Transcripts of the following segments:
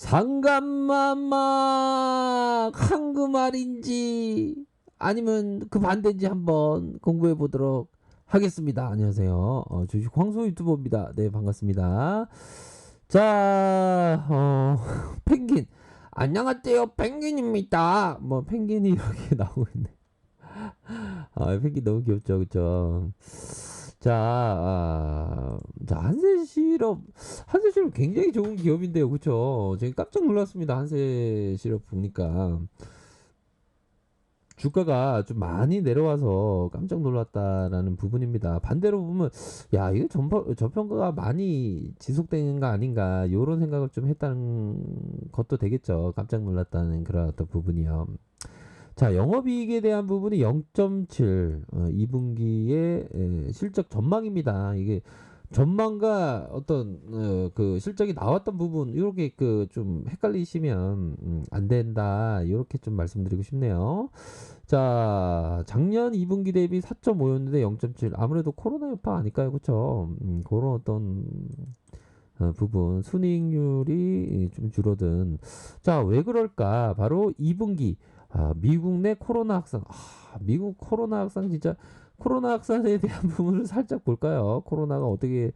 상감마막 한그말인지 아니면 그 반대인지 한번 공부해 보도록 하겠습니다. 안녕하세요. 주식 황소 유튜버입니다. 네, 반갑습니다. 자, 펭귄. 안녕하세요. 펭귄입니다. 뭐 펭귄이 이렇게 나오고 있네. 펭귄 너무 귀엽죠, 그쵸? 자, 한세실업 굉장히 좋은 기업인데요, 그쵸? 제가 깜짝 놀랐습니다. 한세실업 보니까 주가가 좀 많이 내려와서 깜짝 놀랐다라는 부분입니다. 반대로 보면, 야, 이거 저평가가 많이 지속되는 거 아닌가, 이런 생각을 좀 했다는 것도 되겠죠. 깜짝 놀랐다는 그런 어떤 부분이요. 자, 영업이익에 대한 부분이 0.7, 2분기의 실적 전망입니다. 이게 전망과 어떤 그 실적이 나왔던 부분 이렇게 그 좀 헷갈리시면 안 된다. 이렇게 좀 말씀드리고 싶네요. 자, 작년 2분기 대비 4.5였는데 0.7. 아무래도 코로나 여파 아닐까요? 그쵸? 그런 어떤 부분 순이익률이 좀 줄어든. 자, 왜 그럴까? 바로 2분기 미국 내 코로나 확산. 미국 코로나 확산 진짜 코로나 확산에 대한 부분을 살짝 볼까요? 코로나가 어떻게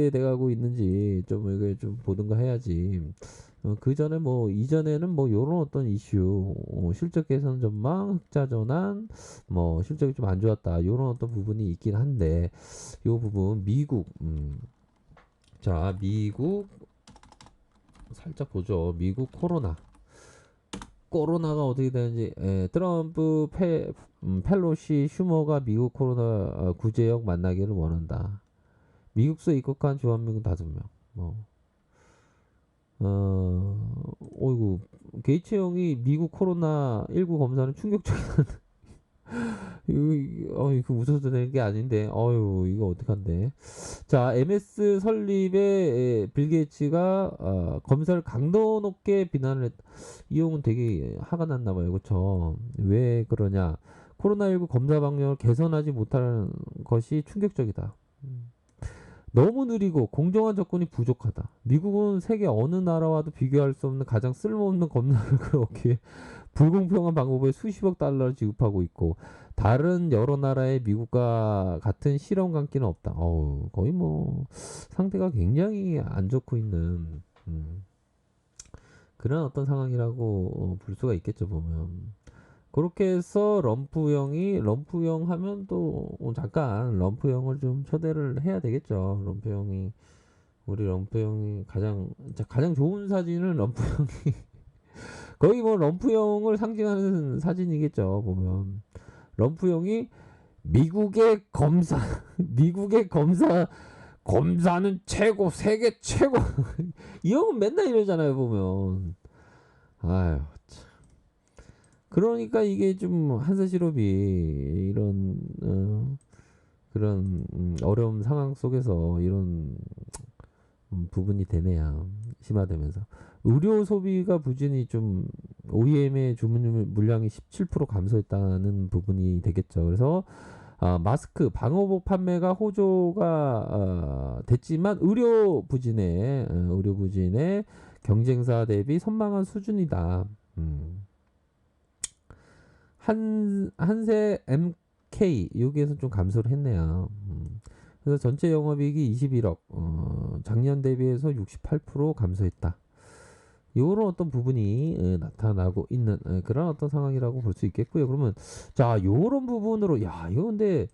돼가고 있는지 좀 이게 좀 보든가 해야지. 그 전에 뭐 이전에는 뭐 요런 어떤 이슈, 실적 개선 전망, 흑자 전환, 뭐 실적이 좀 안 좋았다 요런 어떤 부분이 있긴 한데 요 부분 미국, 자 미국 살짝 보죠. 미국 코로나가 어떻게 되는지. 트럼프 펠로시 슈머가 미국 코로나 구제역 만나기를 원한다. 미국서 입국한 주한미군 5명. 어이구, 게이츠 형이 미국 코로나19 검사는 충격적인. 이거 웃어도 되는 게 아닌데, 이거 어떡한데. 자, MS 설립에 빌 게이츠가 검사를 강도 높게 비난을 했다. 이 형은 되게 화가 났나 봐요. 그쵸? 왜 그러냐. 코로나19 검사 방역을 개선하지 못하는 것이 충격적이다. 너무 느리고 공정한 접근이 부족하다. 미국은 세계 어느 나라와도 비교할 수 없는 가장 쓸모없는 검사를 그렇기 위해 불공평한 방법에 수십억 달러를 지급하고 있고 다른 여러 나라의 미국과 같은 실험 감기는 없다. 거의 뭐 상태가 굉장히 안 좋고 있는 그런 어떤 상황이라고 볼 수가 있겠죠, 보면. 그렇게 해서 럼프형 하면 또 잠깐 럼프형을 좀 초대를 해야 되겠죠. 우리 럼프형이 가장 좋은 사진은 럼프형이 거의 뭐 럼프형을 상징하는 사진이겠죠, 보면. 럼프형이 미국의 검사 검사는 최고, 세계 최고. 이 형은 맨날 이러잖아요, 보면. 아유, 그러니까 이게 좀 한세실업이 이런 그런 어려운 상황 속에서 이런 부분이 되네요. 심화되면서 의료 소비가 부진이 좀 OEM의 주문 물량이 17% 감소했다는 부분이 되겠죠. 그래서 마스크, 방호복 판매가 호조가 됐지만 의료 부진에 경쟁사 대비 선망한 수준이다. 한세 MK 여기에서 좀 감소를 했네요. 그래서 전체 영업이익이 21억, 작년 대비해서 68% 감소했다. 이런 어떤 부분이 나타나고 있는 그런 어떤 상황이라고 볼 수 있겠고요. 그러면 자, 이런 부분으로 이거 근데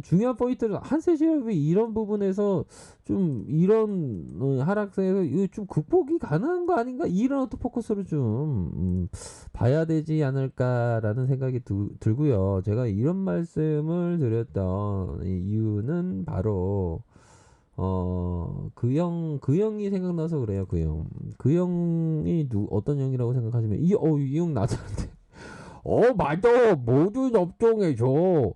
중요한 포인트는 한세실업이 이런 부분에서 좀 이런 하락세에서 이거 좀 극복이 가능한 거 아닌가 이런 어떤 포커스로 좀 봐야 되지 않을까라는 생각이 들고요. 제가 이런 말씀을 드렸던 이유는 바로 그 형이 생각나서 그래요. 그 형이 어떤 형이라고 생각하시면 이 형 나잖아요. 맞아. 모든 업종에서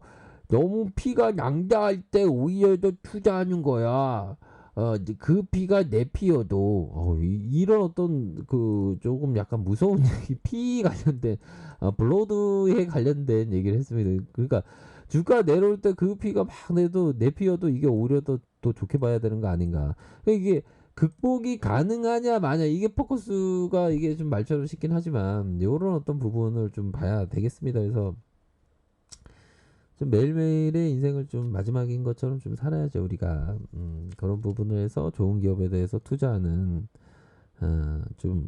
너무 피가 낭자할 때 오히려 더 투자하는 거야. 그 피가 내 피여도 이런 어떤 그 조금 약간 무서운 얘기, 피 관련된 블러드에 관련된 얘기를 했습니다. 그러니까 주가 내려올 때 그 피가 막 내도 내 피여도 이게 오히려 더 좋게 봐야 되는 거 아닌가. 그러니까 이게 극복이 가능하냐 마냐 이게 포커스가 이게 좀 말처럼 쉽긴 하지만 요런 어떤 부분을 좀 봐야 되겠습니다. 그래서 좀 매일매일의 인생을 좀 마지막인 것처럼 좀 살아야죠 우리가. 그런 부분을 해서 좋은 기업에 대해서 투자하는 좀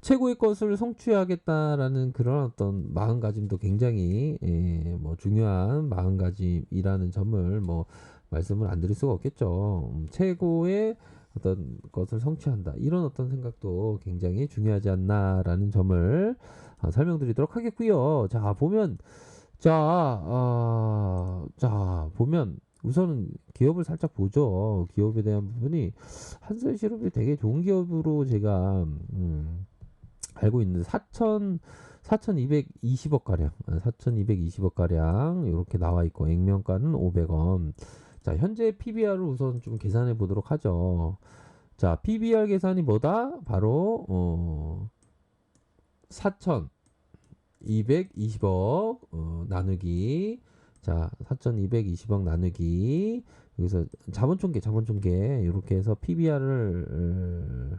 최고의 것을 성취하겠다라는 그런 어떤 마음가짐도 굉장히 뭐 중요한 마음가짐이라는 점을 뭐 말씀을 안 드릴 수가 없겠죠. 최고의 어떤 것을 성취한다 이런 어떤 생각도 굉장히 중요하지 않나라는 점을 설명드리도록 하겠고요. 자 보면 자 보면 우선은 기업을 살짝 보죠. 기업에 대한 부분이 한솔실업이 되게 좋은 기업으로 제가 알고 있는데 4,220억 가량, 4,220억 가량 이렇게 나와 있고 액면가는 500원. 자, 현재 PBR을 우선 좀 계산해 보도록 하죠. 자, PBR 계산이 뭐다? 바로 4,220억 나누기 자 4,220억 나누기 여기서 자본총계 이렇게 해서 PBR을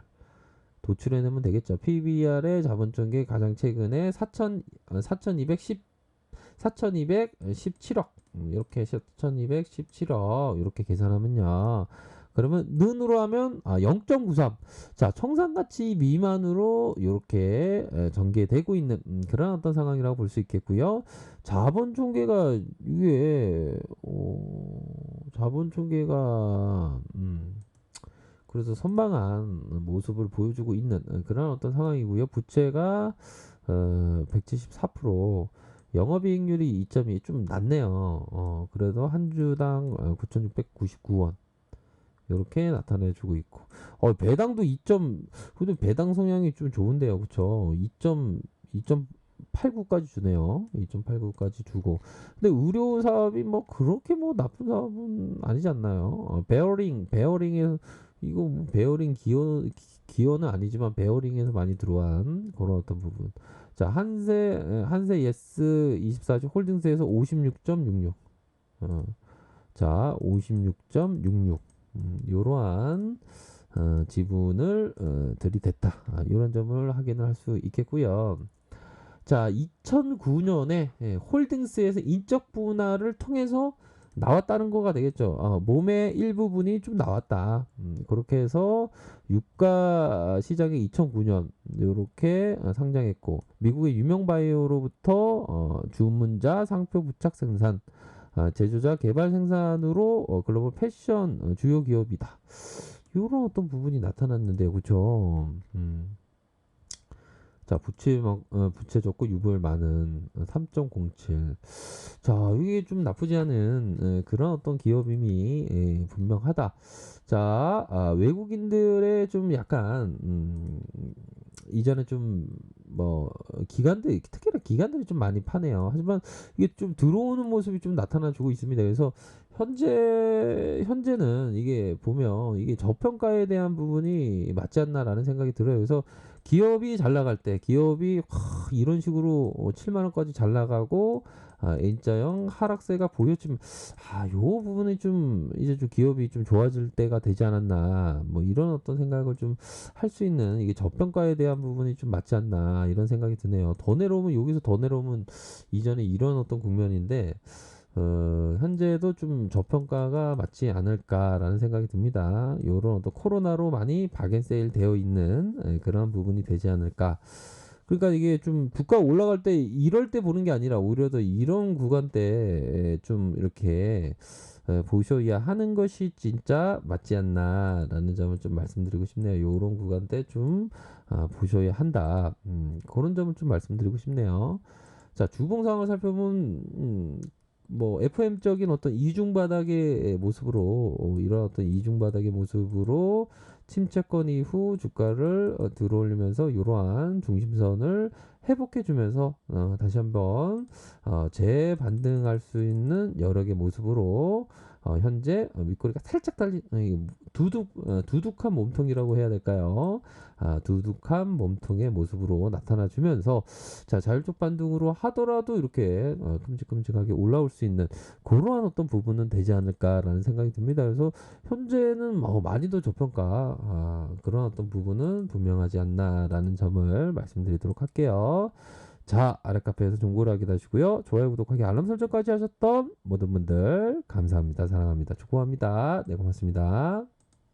도출해내면 되겠죠. PBR의 자본총계 가장 최근에 4,217억 이렇게 4,217억 이렇게 계산하면요. 그러면 는으로 하면 0.93. 자, 청산가치 미만으로 이렇게 전개되고 있는 그런 어떤 상황이라고 볼 수 있겠고요. 자본총계가 이게 자본총계가 그래서 선방한 모습을 보여주고 있는 그런 어떤 상황이고요. 부채가 174%, 영업이익률이 2.2 좀 낮네요. 그래도 한 주당 9,699원 이렇게 나타내주고 있고, 배당도 근데 배당 성향이 좀 좋은데요, 그쵸? 2.89까지 주네요. 2.89까지 주고. 근데 의료 사업이 뭐 그렇게 뭐 나쁜 사업은 아니지 않나요? 베어링에서 이거 뭐 베어링 기여는 아니지만 베어링에서 많이 들어온 그런 어떤 부분. 자, 한세 예스 24주 홀딩스에서 56.66. 자, 56.66. 요러한 지분을 들이댔다. 이런 점을 확인을 할 수 있겠고요. 자, 2009년에 홀딩스에서 인적 분할을 통해서 나왔다는 거가 되겠죠. 몸의 일부분이 좀 나왔다. 그렇게 해서 유가 시장에 2009년 이렇게 상장했고 미국의 유명 바이오로부터 주문자 상표 부착 생산 제조자 개발 생산으로 글로벌 패션 주요 기업이다. 이런 어떤 부분이 나타났는데요, 그렇죠? 자, 부채 적고 유보율 많은 3.07. 자, 이게 좀 나쁘지 않은 그런 어떤 기업임이 분명하다. 자, 외국인들의 좀 약간 이전에 좀 뭐 특히나 기관들이 좀 많이 파네요. 하지만 이게 좀 들어오는 모습이 좀 나타나주고 있습니다. 그래서 현재는 이게 보면 이게 저평가에 대한 부분이 맞지 않나라는 생각이 들어요. 그래서 기업이 잘 나갈 때 기업이 이런 식으로 7만 원까지 잘 나가고 N자형 하락세가 보였지만 요 부분이 좀 이제 좀 기업이 좀 좋아질 때가 되지 않았나 뭐 이런 어떤 생각을 좀 할 수 있는 이게 저평가에 대한 부분이 좀 맞지 않나 이런 생각이 드네요. 더 내려오면 여기서 더 내려오면 이전에 이런 어떤 국면인데 현재도 좀 저평가가 맞지 않을까라는 생각이 듭니다. 요런 어떤 코로나로 많이 박앤세일 되어 있는 그런 부분이 되지 않을까. 그러니까 이게 좀 주가 올라갈 때 이럴 때 보는 게 아니라 오히려 더 이런 구간 때 좀 이렇게 보셔야 하는 것이 진짜 맞지 않나라는 점을 좀 말씀드리고 싶네요. 요런 구간 때 좀 보셔야 한다. 그런 점을 좀 말씀드리고 싶네요. 자, 주봉 상황을 살펴보면 뭐 FM적인 어떤 이중 바닥의 모습으로 이런 어떤 이중 바닥의 모습으로 침체권 이후 주가를 들어올리면서 이러한 중심선을 회복해 주면서 다시 한번 재반등할 수 있는 여러 개 모습으로 현재 윗꼬리가 살짝 달린 두둑한 몸통이라고 해야 될까요? 두둑한 몸통의 모습으로 나타나 주면서 자, 자율적 반등으로 하더라도 이렇게 끔찍끔찍하게 올라올 수 있는 그러한 어떤 부분은 되지 않을까라는 생각이 듭니다. 그래서 현재는 많이도 저평가 그런 어떤 부분은 분명하지 않나라는 점을 말씀드리도록 할게요. 자, 아래 카페에서 정보를 하게 되시고요. 좋아요, 구독하기, 알람 설정까지 하셨던 모든 분들 감사합니다. 사랑합니다. 축복합니다. 네, 고맙습니다.